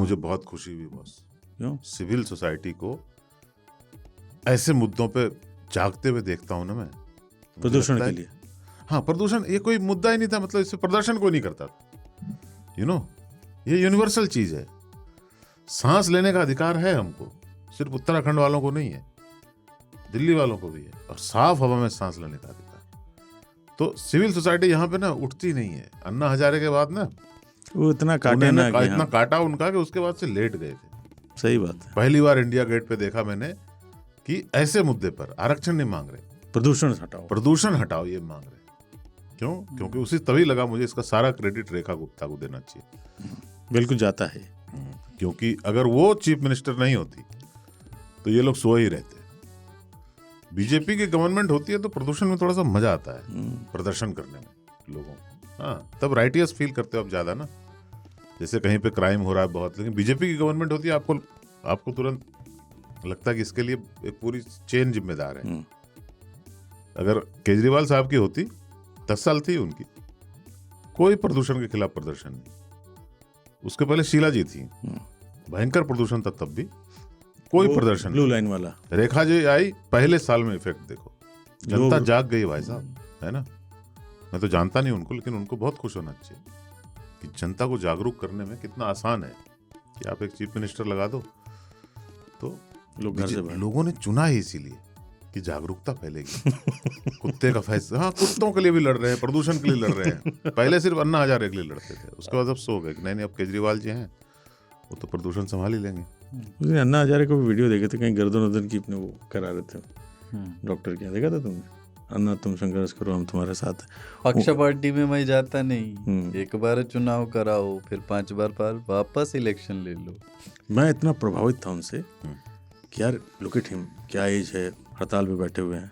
मुझे बहुत खुशी हुई बॉस। क्यों? सिविल सोसाइटी को ऐसे मुद्दों पे जागते हुए देखता हूँ ना मैं, मुझे प्रदूषण लगता के है- लिए हाँ, प्रदूषण ये कोई मुद्दा ही नहीं था, मतलब इससे प्रदर्शन कोई नहीं करता था। ये यूनिवर्सल चीज है। सांस लेने का अधिकार है हमको, सिर्फ उत्तराखंड वालों को नहीं है, दिल्ली वालों को भी है, और साफ हवा में सांस लेने का अधिकार। तो सिविल सोसाइटी यहाँ पे ना उठती नहीं है। अन्ना हजारे के बाद ना वो इतना काटे उन्होंने ना कि इतना हाँ, काटा उनका कि उसके बाद से लेट गए थे। सही बात है। पहली बार इंडिया गेट पे देखा मैंने कि ऐसे मुद्दे पर आरक्षण नहीं मांग रहे, प्रदूषण हटाओ। प्रदूषण हटाओ ये मांग रहे। क्यों? क्योंकि उसी तभी लगा मुझे इसका सारा क्रेडिट रेखा गुप्ता को देना चाहिए। बिल्कुल जाता है। क्योंकि अगर वो चीफ मिनिस्टर नहीं होती तो ये लोग सो ही रहते। बीजेपी की गवर्नमेंट होती है तो प्रदूषण में थोड़ा सा मजा आता है, प्रदर्शन करने में लोगों को। हाँ, तब राइटियस फील करते हो आप ज्यादा ना, जैसे कहीं पे क्राइम हो रहा है बहुत, लेकिन बीजेपी की गवर्नमेंट होती है आपको तुरंत लगता है कि इसके लिए एक पूरी चेन जिम्मेदार है। अगर केजरीवाल साहब की होती, 10 साल थी उनकी, कोई प्रदूषण के खिलाफ प्रदर्शन नहीं। उसके पहले शीला जी थी, भयंकर प्रदूषण था, तब भी कोई प्रदर्शन ब्लू नहीं। लाइन वाला रेखा जी आई, पहले साल में इफेक्ट देखो, जनता जाग गई भाई साहब, है ना। मैं तो जानता नहीं उनको, लेकिन उनको बहुत खुश होना चाहिए कि जनता को जागरूक करने में कितना आसान है कि आप एक चीफ मिनिस्टर लगा दो तो लोग घर से बाहर। लोगों ने चुना ही इसीलिए कि जागरूकता फैलेगी। कुत्ते का फैसला, हाँ, कुत्तों के लिए भी लड़ रहे हैं, प्रदूषण के लिए लड़ रहे हैं। पहले सिर्फ अन्ना हजारे के लिए लड़ते थे, उसके बाद अब सो गए कि नहीं अब केजरीवाल जी हैं, वो तो प्रदूषण संभाल ही लेंगे। उस दिन अन्ना हजारे को भी वीडियो देखे थे, कहीं गर्दन वर्दन की अपने वो करा रहे थे डॉक्टर के यहाँ, देखा था तुमने? अन्ना तुम संघर्ष करो, हम तुम्हारे साथ हैं। पक्ष पार्टी में मैं जाता नहीं, एक बार चुनाव कराओ, फिर 5 बार वापस इलेक्शन ले लो। मैं इतना प्रभावित था उनसे कि यार लुक एट हिम, क्या एज है, हड़ताल पे बैठे हुए हैं।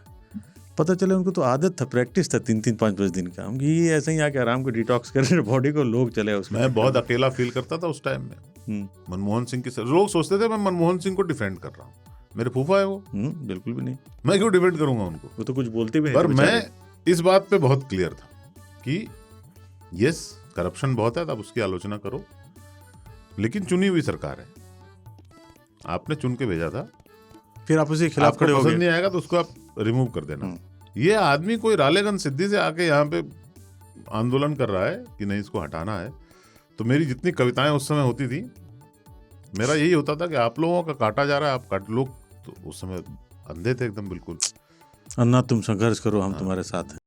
पता चला उनको तो आदत था, प्रैक्टिस था 3-3, 5-5 दिन का। हम ये ऐसे ही आके आराम को डिटॉक्स कर रहे बॉडी को, लोग चले उसमें। मैं बहुत अकेला फील करता था उस टाइम में। मनमोहन सिंह की लोग सोचते थे मैं मनमोहन सिंह को डिफेंड कर रहा हूँ, मेरे फूफा है वो। बिल्कुल भी नहीं, मैं क्यों डिफेंड करूंगा उनको, वो तो कुछ बोलते भी नहीं पर थे मैं बेचारे। इस बात पे बहुत क्लियर था कि यस करप्शन बहुत है, तब उसकी आलोचना करो, लेकिन चुनी हुई सरकार है, आपने चुन के भेजा था, फिर आप उसके खिलाफ आपको खड़े हो पसंद गए। नहीं आएगा तो उसको आप रिमूव कर देना। ये आदमी कोई रालेगन सिद्धि से आके यहाँ पे आंदोलन कर रहा है कि नहीं इसको हटाना है। तो मेरी जितनी कविताएं उस समय होती थी, मेरा यही होता था कि आप लोगों का काटा जा रहा है, आप काट। लोग तो उस समय अंधे थे एकदम बिल्कुल। अन्ना तुम संघर्ष करो, हम तुम्हारे साथ हैं।